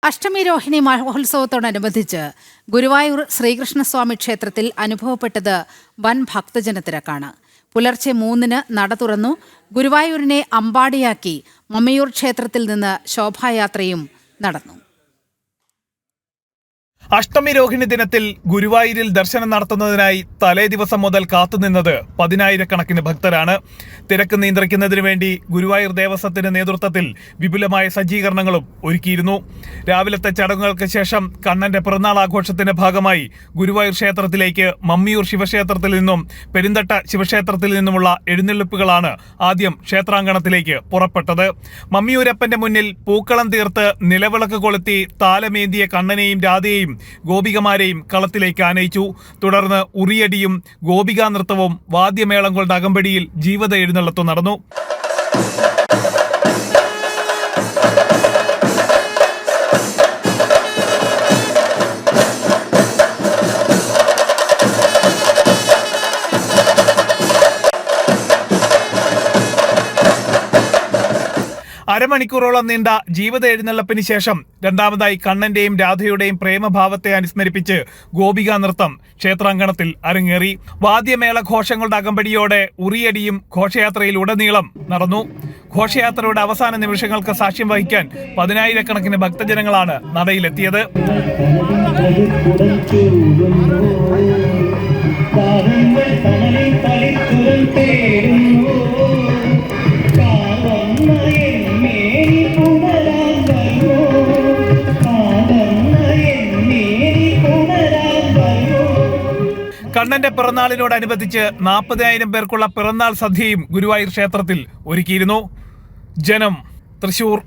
അഷ്ടമി രോഹിണി മഹോത്സവത്തോടനുബന്ധിച്ച് ഗുരുവായൂർ ശ്രീകൃഷ്ണസ്വാമി ക്ഷേത്രത്തിൽ അനുഭവപ്പെട്ടത് വൻ ഭക്തജനത്തിരക്കാണ്. പുലർച്ചെ 3-ന് നട തുറന്നു. ഗുരുവായൂരിനെ അമ്പാടിയാക്കി മമ്മിയൂർ ക്ഷേത്രത്തിൽ നിന്ന് ശോഭായാത്രയും നടന്നു. അഷ്ടമി രോഹിണി ദിനത്തിൽ ഗുരുവായൂരിൽ ദർശനം നടത്തുന്നതിനായി തലേ ദിവസം മുതൽ കാത്തുനിന്നത് 10,000-കണക്കിന് ഭക്തരാണ്. തിരക്ക് നിയന്ത്രിക്കുന്നതിനു വേണ്ടി ഗുരുവായൂർ ദേവസ്വത്തിന്റെ നേതൃത്വത്തിൽ വിപുലമായ സജ്ജീകരണങ്ങളും ഒരുക്കിയിരുന്നു. രാവിലത്തെ ചടങ്ങുകൾക്ക് ശേഷം കണ്ണന്റെ പിറന്നാൾ ആഘോഷത്തിന്റെ ഭാഗമായി ഗുരുവായൂർ ക്ഷേത്രത്തിലേക്ക് മമ്മിയൂർ ശിവക്ഷേത്രത്തിൽ നിന്നും പെരുന്തട്ട ശിവക്ഷേത്രത്തിൽ നിന്നുമുള്ള എഴുന്നള്ളിപ്പുകളാണ് ആദ്യം ക്ഷേത്രാങ്കണത്തിലേക്ക് പുറപ്പെട്ടത്. മമ്മിയൂരപ്പന്റെ മുന്നിൽ പൂക്കളം തീർത്ത് നിലവിളക്ക് കൊളുത്തി താലമേന്തിയ കണ്ണനെയും രാധയെയും ഗോപികമാരെയും കളത്തിലേക്ക് ആനയിച്ചു. തുടർന്ന് ഉറിയടിയും ഗോപികാ നൃത്തവും വാദ്യമേളങ്ങളുടെ അകമ്പടിയിൽ ജീവിത എഴുന്നള്ളത്തും നടന്നു. അരമണിക്കൂറോളം നീണ്ട ജീവിത എഴുന്നള്ളപ്പിന് ശേഷം രണ്ടാമതായി കണ്ണന്റെയും രാധയുടെയും പ്രേമഭാവത്തെ അനുസ്മരിപ്പിച്ച് ഗോപികാ നൃത്തം ക്ഷേത്രാങ്കണത്തിൽ അരങ്ങേറി. വാദ്യമേള ഘോഷങ്ങളുടെ അകമ്പടിയോടെ ഉറിയടിയും ഘോഷയാത്രയിൽ ഉടനീളം നടന്നു. ഘോഷയാത്രയുടെ അവസാന നിമിഷങ്ങൾക്ക് സാക്ഷ്യം വഹിക്കാൻ 10,000-കണക്കിന് ഭക്തജനങ്ങളാണ് നടയിലെത്തിയത്. കണ്ണന്റെ പിറന്നാളിനോടനുബന്ധിച്ച് 40,000 പേർക്കുള്ള പിറന്നാൾ സദ്യയും ഗുരുവായൂർ ക്ഷേത്രത്തിൽ ഒരുക്കിയിരുന്നു. ജനം, തൃശൂർ.